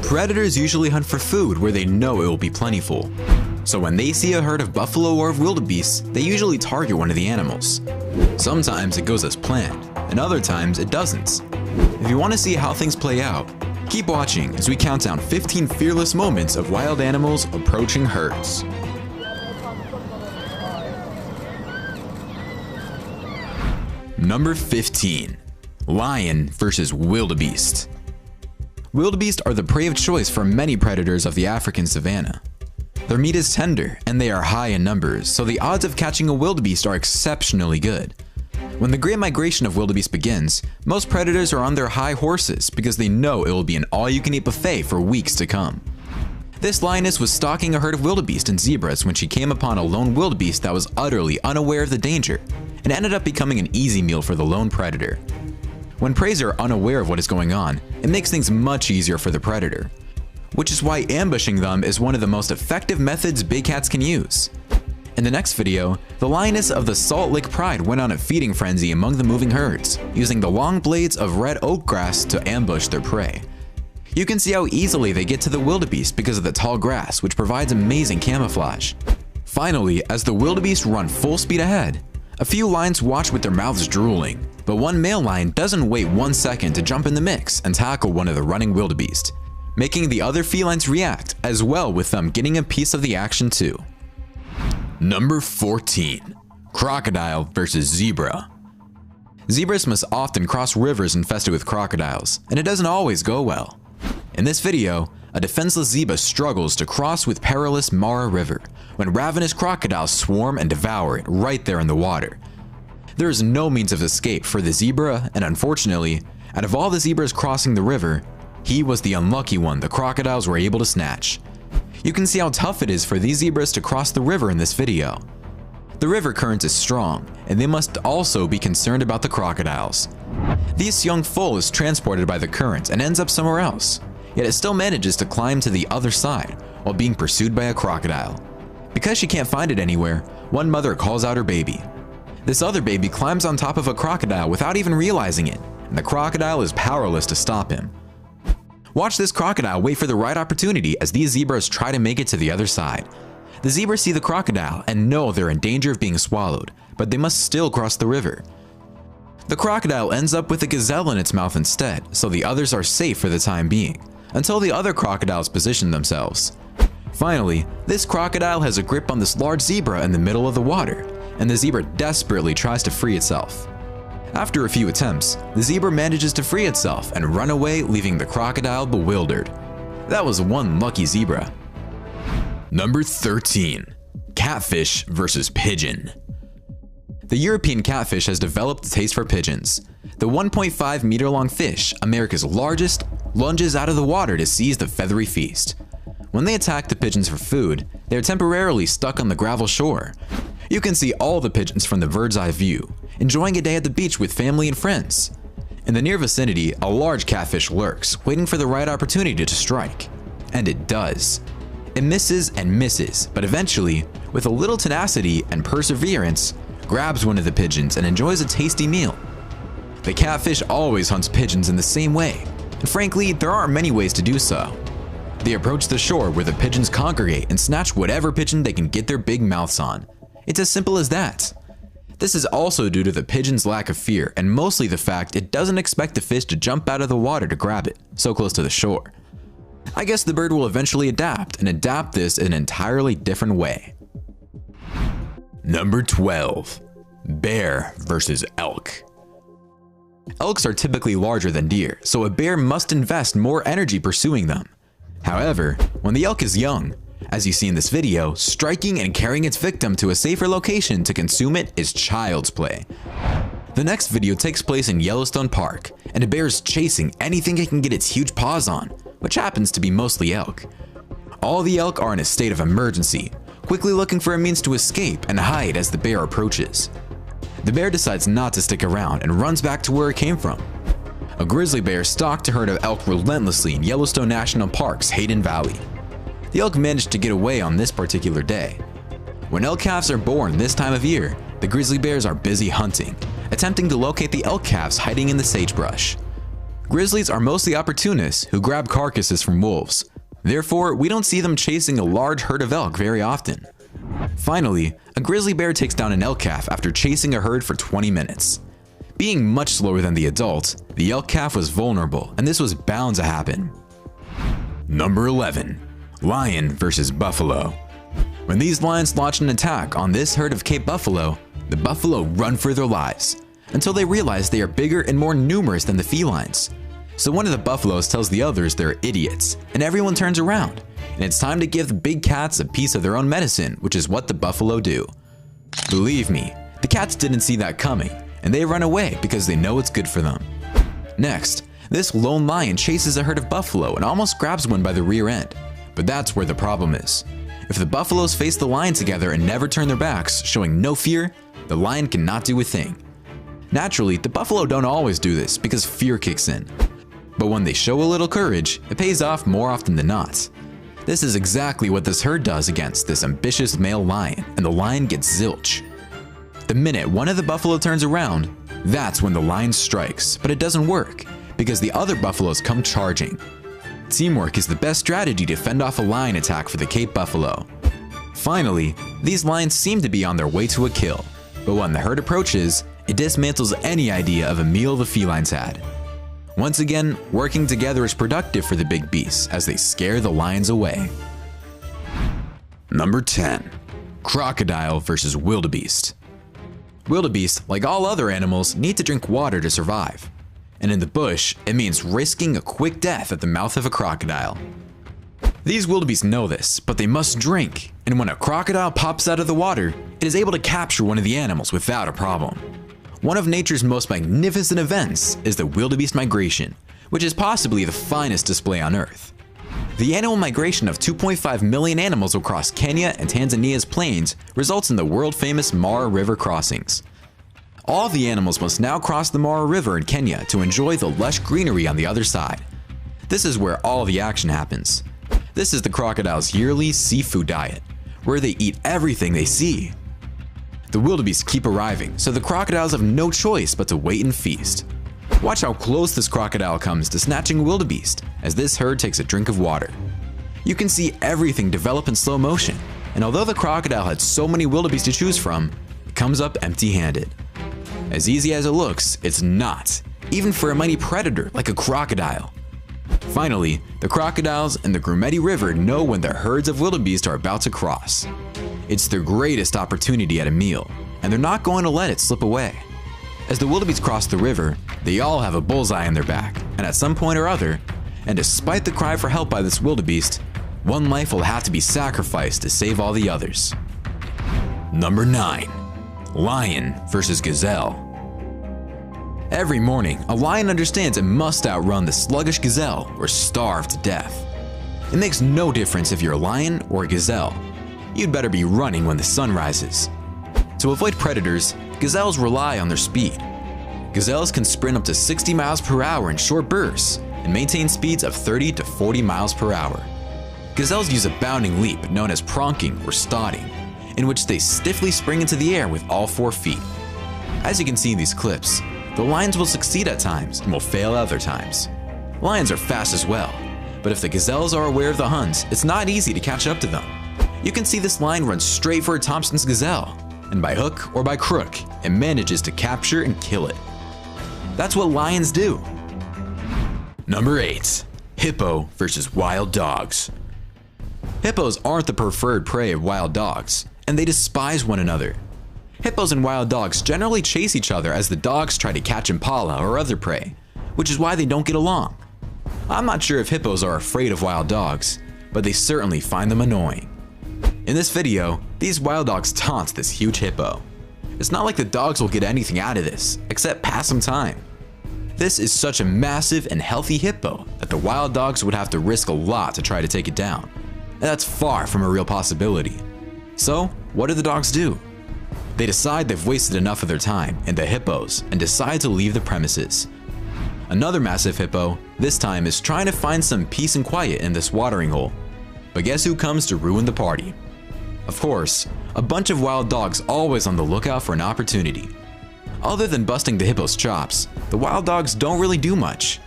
Predators usually hunt for food where they know it will be plentiful. So when they see a herd of buffalo or of wildebeest, they usually target one of the animals. Sometimes it goes as planned, and other times it doesn't. If you want to see how things play out, keep watching as we count down 15 fearless moments of wild animals approaching herds. Number 15. Lion versus wildebeest. Wildebeest are the prey of choice for many predators of the African savanna. Their meat is tender and they are high in numbers, so the odds of catching a wildebeest are exceptionally good. When the great migration of wildebeest begins, most predators are on their high horses because they know it will be an all-you-can-eat buffet for weeks to come. This lioness was stalking a herd of wildebeest and zebras when she came upon a lone wildebeest that was utterly unaware of the danger and ended up becoming an easy meal for the lone predator. When prey are unaware of what is going on, it makes things much easier for the predator, which is why ambushing them is one of the most effective methods big cats can use. In the next video, the lioness of the Salt Lake Pride went on a feeding frenzy among the moving herds, using the long blades of red oak grass to ambush their prey. You can see how easily they get to the wildebeest because of the tall grass, which provides amazing camouflage. Finally, as the wildebeest run full speed ahead, a few lions watch with their mouths drooling, but one male lion doesn't wait 1 second to jump in the mix and tackle one of the running wildebeest, making the other felines react as well, with them getting a piece of the action too. Number 14. Crocodile versus zebra. Zebras must often cross rivers infested with crocodiles, and it doesn't always go well. In this video, a defenseless zebra struggles to cross with perilous Mara River when ravenous crocodiles swarm and devour it right there in the water. There is no means of escape for the zebra, and unfortunately, out of all the zebras crossing the river, he was the unlucky one the crocodiles were able to snatch. You can see how tough it is for these zebras to cross the river in this video. The river current is strong, and they must also be concerned about the crocodiles. This young foal is transported by the current and ends up somewhere else, yet it still manages to climb to the other side while being pursued by a crocodile. Because she can't find it anywhere, one mother calls out her baby. This other baby climbs on top of a crocodile without even realizing it, and the crocodile is powerless to stop him. Watch this crocodile wait for the right opportunity as these zebras try to make it to the other side. The zebras see the crocodile and know they're in danger of being swallowed, but they must still cross the river. The crocodile ends up with a gazelle in its mouth instead, so the others are safe for the time being, until the other crocodiles position themselves. Finally, this crocodile has a grip on this large zebra in the middle of the water, and the zebra desperately tries to free itself. After a few attempts, the zebra manages to free itself and run away, leaving the crocodile bewildered. That was one lucky zebra. Number 13. Catfish versus pigeon. The European catfish has developed a taste for pigeons. The 1.5 meter long fish, America's largest, lunges out of the water to seize the feathery feast. When they attack the pigeons for food, they are temporarily stuck on the gravel shore. You can see all the pigeons from the bird's eye view, enjoying a day at the beach with family and friends. In the near vicinity, a large catfish lurks, waiting for the right opportunity to strike. And it does. It misses and misses, but eventually, with a little tenacity and perseverance, grabs one of the pigeons and enjoys a tasty meal. The catfish always hunts pigeons in the same way, and frankly, there aren't many ways to do so. They approach the shore where the pigeons congregate and snatch whatever pigeon they can get their big mouths on. It's as simple as that. This is also due to the pigeon's lack of fear and mostly the fact it doesn't expect the fish to jump out of the water to grab it, so close to the shore. I guess the bird will eventually adapt this in an entirely different way. Number 12. Bear versus elk. Elks are typically larger than deer, so a bear must invest more energy pursuing them. However, when the elk is young, as you see in this video, striking and carrying its victim to a safer location to consume it is child's play. The next video takes place in Yellowstone Park, and a bear is chasing anything it can get its huge paws on, which happens to be mostly elk. All the elk are in a state of emergency, quickly looking for a means to escape and hide as the bear approaches. The bear decides not to stick around and runs back to where it came from. A grizzly bear stalked a herd of elk relentlessly in Yellowstone National Park's Hayden Valley. The elk managed to get away on this particular day. When elk calves are born this time of year, the grizzly bears are busy hunting, attempting to locate the elk calves hiding in the sagebrush. Grizzlies are mostly opportunists who grab carcasses from wolves. Therefore, we don't see them chasing a large herd of elk very often. Finally, a grizzly bear takes down an elk calf after chasing a herd for 20 minutes. Being much slower than the adult, the elk calf was vulnerable, and this was bound to happen. Number 11. Lion versus buffalo. When these lions launch an attack on this herd of Cape buffalo, the buffalo run for their lives, until they realize they are bigger and more numerous than the felines. So one of the buffaloes tells the others they're idiots, and everyone turns around, and it's time to give the big cats a piece of their own medicine, which is what the buffalo do. Believe me, the cats didn't see that coming, and they run away because they know it's good for them. Next, this lone lion chases a herd of buffalo and almost grabs one by the rear end. But that's where the problem is. If the buffaloes face the lion together and never turn their backs, showing no fear, the lion cannot do a thing. Naturally, the buffalo don't always do this because fear kicks in. But when they show a little courage, it pays off more often than not. This is exactly what this herd does against this ambitious male lion, and the lion gets zilch. The minute one of the buffalo turns around, that's when the lion strikes, but it doesn't work, because the other buffaloes come charging. Teamwork is the best strategy to fend off a lion attack for the Cape buffalo. Finally, these lions seem to be on their way to a kill, but when the herd approaches, it dismantles any idea of a meal the felines had. Once again, working together is productive for the big beasts as they scare the lions away. Number 10. Crocodile versus wildebeest. Wildebeest, like all other animals, need to drink water to survive. And in the bush, it means risking a quick death at the mouth of a crocodile. These wildebeest know this, but they must drink, and when a crocodile pops out of the water, it is able to capture one of the animals without a problem. One of nature's most magnificent events is the wildebeest migration, which is possibly the finest display on Earth. The annual migration of 2.5 million animals across Kenya and Tanzania's plains results in the world-famous Mara River crossings. All the animals must now cross the Mara River in Kenya to enjoy the lush greenery on the other side. This is where all the action happens. This is the crocodile's yearly seafood diet, where they eat everything they see. The wildebeest keep arriving, so the crocodiles have no choice but to wait and feast. Watch how close this crocodile comes to snatching wildebeest as this herd takes a drink of water. You can see everything develop in slow motion, and although the crocodile had so many wildebeest to choose from, it comes up empty-handed. As easy as it looks, it's not, even for a mighty predator like a crocodile. Finally, the crocodiles and the Grumeti River know when their herds of wildebeest are about to cross. It's their greatest opportunity at a meal, and they're not going to let it slip away. As the wildebeest cross the river, they all have a bullseye on their back, and at some point or other, and despite the cry for help by this wildebeest, one life will have to be sacrificed to save all the others. Number 9. Lion versus gazelle. Every morning, a lion understands it must outrun the sluggish gazelle or starve to death. It makes no difference if you're a lion or a gazelle. You'd better be running when the sun rises. To avoid predators, gazelles rely on their speed. Gazelles can sprint up to 60 miles per hour in short bursts and maintain speeds of 30 to 40 miles per hour. Gazelles use a bounding leap known as pronking or stotting, in which they stiffly spring into the air with all 4 feet. As you can see in these clips, the lions will succeed at times and will fail other times. Lions are fast as well, but if the gazelles are aware of the hunt, it's not easy to catch up to them. You can see this lion run straight for Thompson's gazelle, and by hook or by crook, it manages to capture and kill it. That's what lions do. Number 8. Hippo versus wild dogs. Hippos aren't the preferred prey of wild dogs, and they despise one another. Hippos and wild dogs generally chase each other as the dogs try to catch impala or other prey, which is why they don't get along. I'm not sure if hippos are afraid of wild dogs, but they certainly find them annoying. In this video, these wild dogs taunt this huge hippo. It's not like the dogs will get anything out of this, except pass some time. This is such a massive and healthy hippo that the wild dogs would have to risk a lot to try to take it down, and that's far from a real possibility. So, what do the dogs do? They decide they've wasted enough of their time in the hippos and decide to leave the premises. Another massive hippo, this time, is trying to find some peace and quiet in this watering hole. But guess who comes to ruin the party? Of course, a bunch of wild dogs always on the lookout for an opportunity. Other than busting the hippo's chops, the wild dogs don't really do much.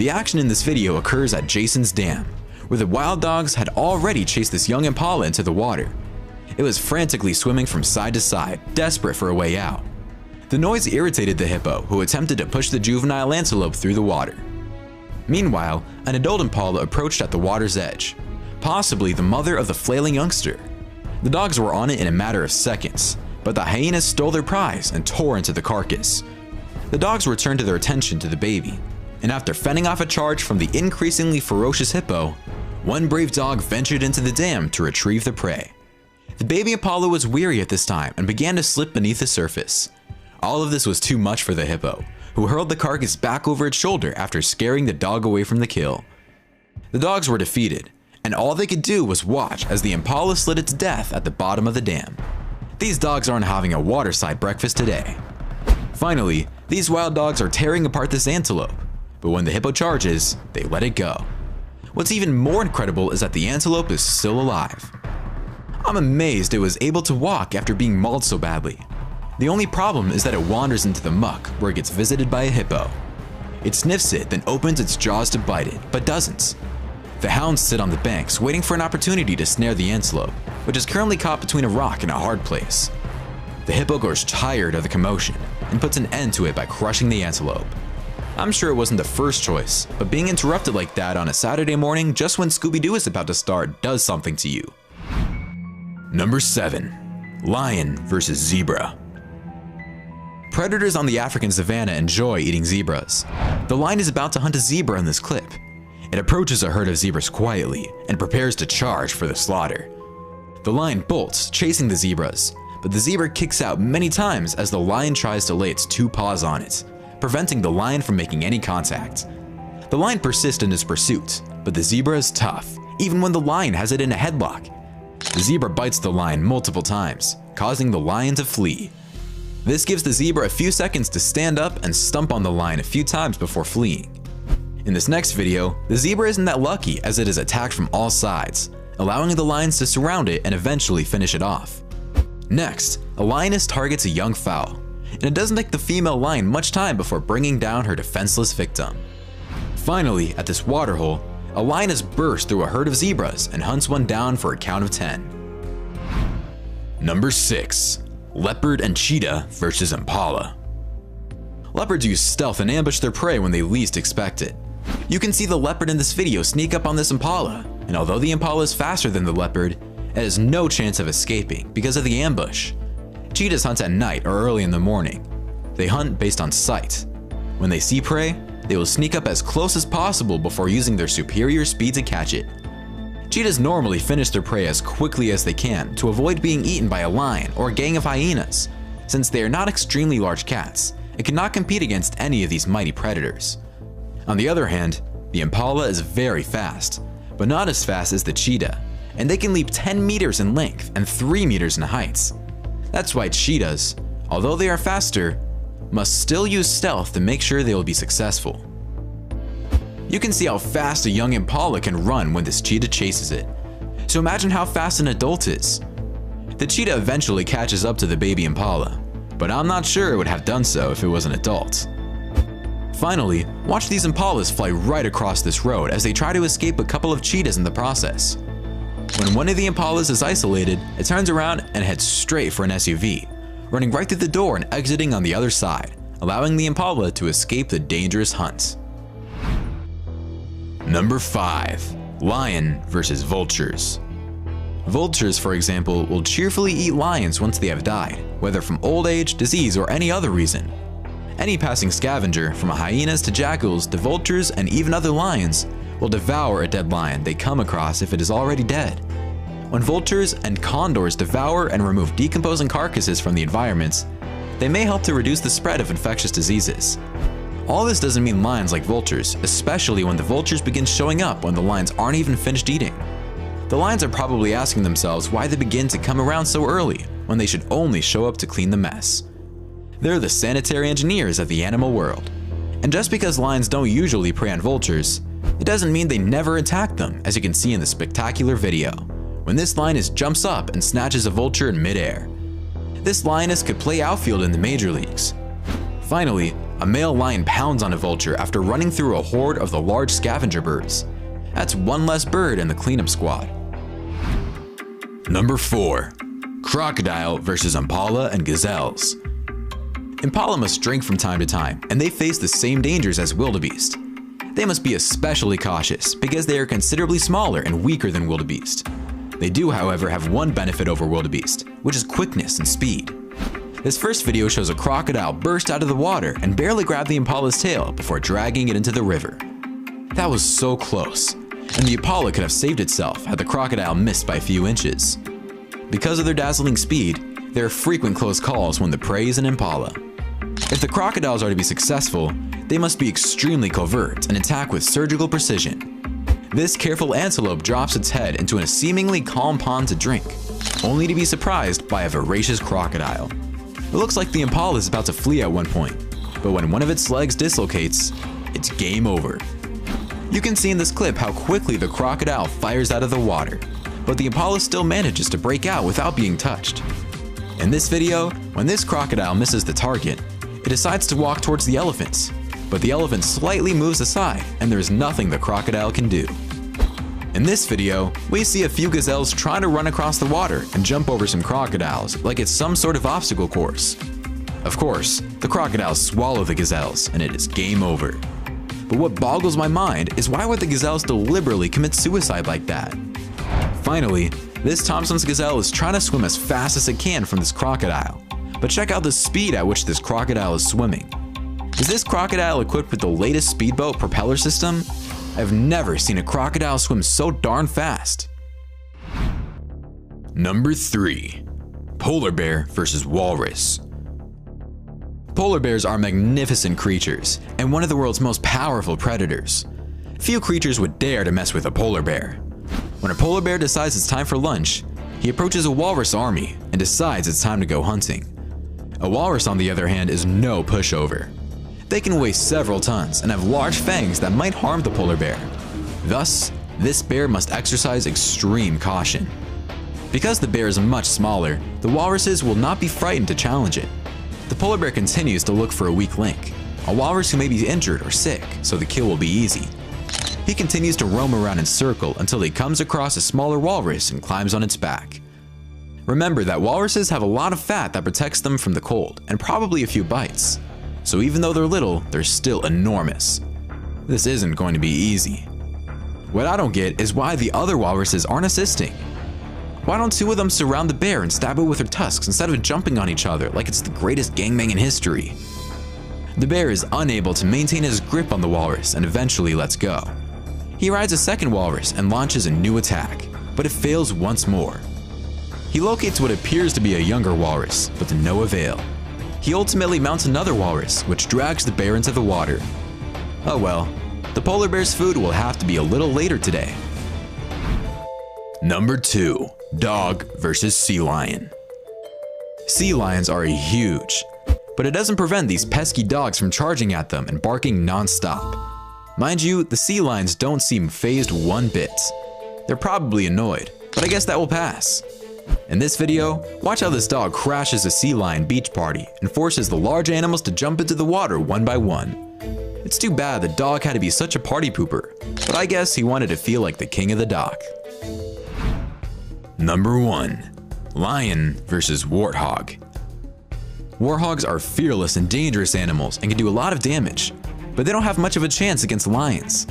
The action in this video occurs at Jason's dam, where the wild dogs had already chased this young impala into the water. It was frantically swimming from side to side, desperate for a way out. The noise irritated the hippo, who attempted to push the juvenile antelope through the water. Meanwhile, an adult impala approached at the water's edge, possibly the mother of the flailing youngster. The dogs were on it in a matter of seconds, but the hyenas stole their prize and tore into the carcass. The dogs returned their attention to the baby, and after fending off a charge from the increasingly ferocious hippo, one brave dog ventured into the dam to retrieve the prey. The baby impala was weary at this time and began to slip beneath the surface. All of this was too much for the hippo, who hurled the carcass back over its shoulder after scaring the dog away from the kill. The dogs were defeated, and all they could do was watch as the impala slid its death at the bottom of the dam. These dogs aren't having a waterside breakfast today. Finally, these wild dogs are tearing apart this antelope, but when the hippo charges, they let it go. What's even more incredible is that the antelope is still alive. I'm amazed it was able to walk after being mauled so badly. The only problem is that it wanders into the muck where it gets visited by a hippo. It sniffs it, then opens its jaws to bite it, but doesn't. The hounds sit on the banks waiting for an opportunity to snare the antelope, which is currently caught between a rock and a hard place. The hippo grows tired of the commotion and puts an end to it by crushing the antelope. I'm sure it wasn't the first choice, but being interrupted like that on a Saturday morning just when Scooby-Doo is about to start does something to you. Number 7. Lion versus Zebra. Predators on the African savanna enjoy eating zebras. The lion is about to hunt a zebra in this clip. It approaches a herd of zebras quietly and prepares to charge for the slaughter. The lion bolts, chasing the zebras, but the zebra kicks out many times as the lion tries to lay its 2 paws on it, preventing the lion from making any contact. The lion persists in its pursuit, but the zebra is tough, even when the lion has it in a headlock. The zebra bites the lion multiple times, causing the lion to flee. This gives the zebra a few seconds to stand up and stomp on the lion a few times before fleeing. In this next video, the zebra isn't that lucky as it is attacked from all sides, allowing the lions to surround it and eventually finish it off. Next, a lioness targets a young fowl, and it doesn't take the female lion much time before bringing down her defenseless victim. Finally, at this waterhole, a lioness bursts through a herd of zebras and hunts one down for a count of 10. Number 6. Leopard and cheetah versus impala. Leopards use stealth and ambush their prey when they least expect it. You can see the leopard in this video sneak up on this impala, and although the impala is faster than the leopard, it has no chance of escaping because of the ambush. Cheetahs hunt at night or early in the morning. They hunt based on sight. When they see prey, they will sneak up as close as possible before using their superior speed to catch it. Cheetahs normally finish their prey as quickly as they can to avoid being eaten by a lion or a gang of hyenas, since they are not extremely large cats and cannot compete against any of these mighty predators. On the other hand, the impala is very fast, but not as fast as the cheetah, and they can leap 10 meters in length and 3 meters in height. That's why cheetahs, although they are faster, must still use stealth to make sure they will be successful. You can see how fast a young impala can run when this cheetah chases it, so imagine how fast an adult is. The cheetah eventually catches up to the baby impala, but I'm not sure it would have done so if it was an adult. Finally, watch these impalas fly right across this road as they try to escape a couple of cheetahs in the process. When one of the impalas is isolated, it turns around and heads straight for an SUV, running right through the door and exiting on the other side, allowing the impala to escape the dangerous hunt. Number 5. Lion versus vultures. Vultures, for example, will cheerfully eat lions once they have died, whether from old age, disease, or any other reason. Any passing scavenger, from hyenas to jackals to vultures and even other lions, will devour a dead lion they come across if it is already dead. When vultures and condors devour and remove decomposing carcasses from the environment, they may help to reduce the spread of infectious diseases. All this doesn't mean lions like vultures, especially when the vultures begin showing up when the lions aren't even finished eating. The lions are probably asking themselves why they begin to come around so early when they should only show up to clean the mess. They're the sanitary engineers of the animal world. And just because lions don't usually prey on vultures, it doesn't mean they never attack them, as you can see in the spectacular video, when this lioness jumps up and snatches a vulture in midair. This lioness could play outfield in the major leagues. Finally, a male lion pounds on a vulture after running through a horde of the large scavenger birds. That's one less bird in the cleanup squad. Number 4. Crocodile versus impala and gazelles. Impala must drink from time to time, and they face the same dangers as wildebeest. They must be especially cautious because they are considerably smaller and weaker than wildebeest. They do, however, have one benefit over wildebeest, which is quickness and speed. This first video shows a crocodile burst out of the water and barely grab the impala's tail before dragging it into the river. That was so close, and the impala could have saved itself had the crocodile missed by a few inches. Because of their dazzling speed, there are frequent close calls when the prey is an impala. If the crocodiles are to be successful, they must be extremely covert and attack with surgical precision. This careful antelope drops its head into a seemingly calm pond to drink, only to be surprised by a voracious crocodile. It looks like the impala is about to flee at one point, but when one of its legs dislocates, it's game over. You can see in this clip how quickly the crocodile fires out of the water, but the impala still manages to break out without being touched. In this video, when this crocodile misses the target, it decides to walk towards the elephants, but the elephant slightly moves aside and there is nothing the crocodile can do. In this video, we see a few gazelles trying to run across the water and jump over some crocodiles like it's some sort of obstacle course. Of course, the crocodiles swallow the gazelles and it is game over. But what boggles my mind is why would the gazelles deliberately commit suicide like that? Finally, this Thompson's gazelle is trying to swim as fast as it can from this crocodile. But check out the speed at which this crocodile is swimming. Is this crocodile equipped with the latest speedboat propeller system? I've never seen a crocodile swim so darn fast. Number 3. Polar bear versus walrus. Polar bears are magnificent creatures and one of the world's most powerful predators. Few creatures would dare to mess with a polar bear. When a polar bear decides it's time for lunch, he approaches a walrus army and decides it's time to go hunting. A walrus, on the other hand, is no pushover. They can weigh several tons and have large fangs that might harm the polar bear. Thus, this bear must exercise extreme caution. Because the bear is much smaller, the walruses will not be frightened to challenge it. The polar bear continues to look for a weak link, a walrus who may be injured or sick, so the kill will be easy. He continues to roam around in circle until he comes across a smaller walrus and climbs on its back. Remember that walruses have a lot of fat that protects them from the cold and probably a few bites. So even though they're little, they're still enormous. This isn't going to be easy. What I don't get is why the other walruses aren't assisting. Why don't two of them surround the bear and stab it with their tusks instead of jumping on each other like it's the greatest gangbang in history? The bear is unable to maintain his grip on the walrus and eventually lets go. He rides a second walrus and launches a new attack, but it fails once more. He locates what appears to be a younger walrus, but to no avail. He ultimately mounts another walrus, which drags the bear into the water. Oh well, the polar bear's food will have to be a little later today. Number 2. Dog versus sea lion. Sea lions are huge, but it doesn't prevent these pesky dogs from charging at them and barking non-stop. Mind you, the sea lions don't seem fazed one bit. They're probably annoyed, but I guess that will pass. In this video, watch how this dog crashes a sea lion beach party and forces the large animals to jump into the water one by one. It's too bad the dog had to be such a party pooper, but I guess he wanted to feel like the king of the dock. Number 1. Lion versus warthog. Warthogs are fearless and dangerous animals and can do a lot of damage, but they don't have much of a chance against lions.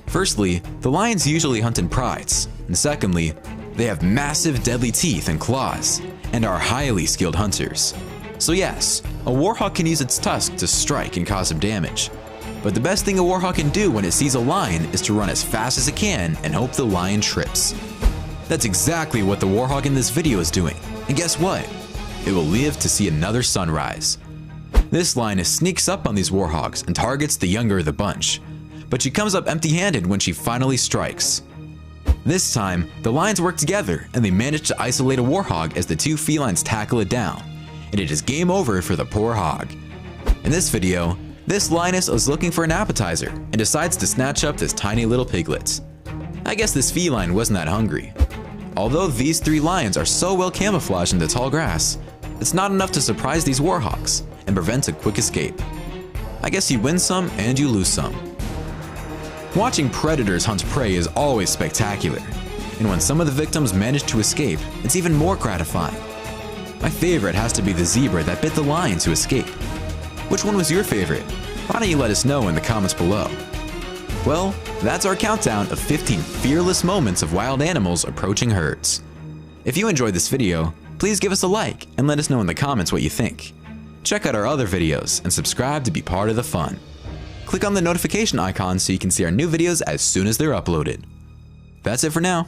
Firstly, the lions usually hunt in prides, and secondly, they have massive deadly teeth and claws, and are highly skilled hunters. So yes, a warthog can use its tusk to strike and cause some damage. But the best thing a warthog can do when it sees a lion is to run as fast as it can and hope the lion trips. That's exactly what the warthog in this video is doing, and guess what? It will live to see another sunrise. This lioness sneaks up on these warthogs and targets the younger of the bunch, but she comes up empty-handed when she finally strikes. This time, the lions work together and they manage to isolate a warthog as the two felines tackle it down, and it is game over for the poor hog. In this video, this lioness is looking for an appetizer and decides to snatch up this tiny little piglet. I guess this feline wasn't that hungry. Although these three lions are so well camouflaged in the tall grass, it's not enough to surprise these warthogs and prevent a quick escape. I guess you win some and you lose some. Watching predators hunt prey is always spectacular, and when some of the victims manage to escape, it's even more gratifying. My favorite has to be the zebra that bit the lion to escape. Which one was your favorite? Why don't you let us know in the comments below? Well, that's our countdown of 15 fearless moments of wild animals approaching herds. If you enjoyed this video, please give us a like and let us know in the comments what you think. Check out our other videos and subscribe to be part of the fun. Click on the notification icon so you can see our new videos as soon as they're uploaded. That's it for now.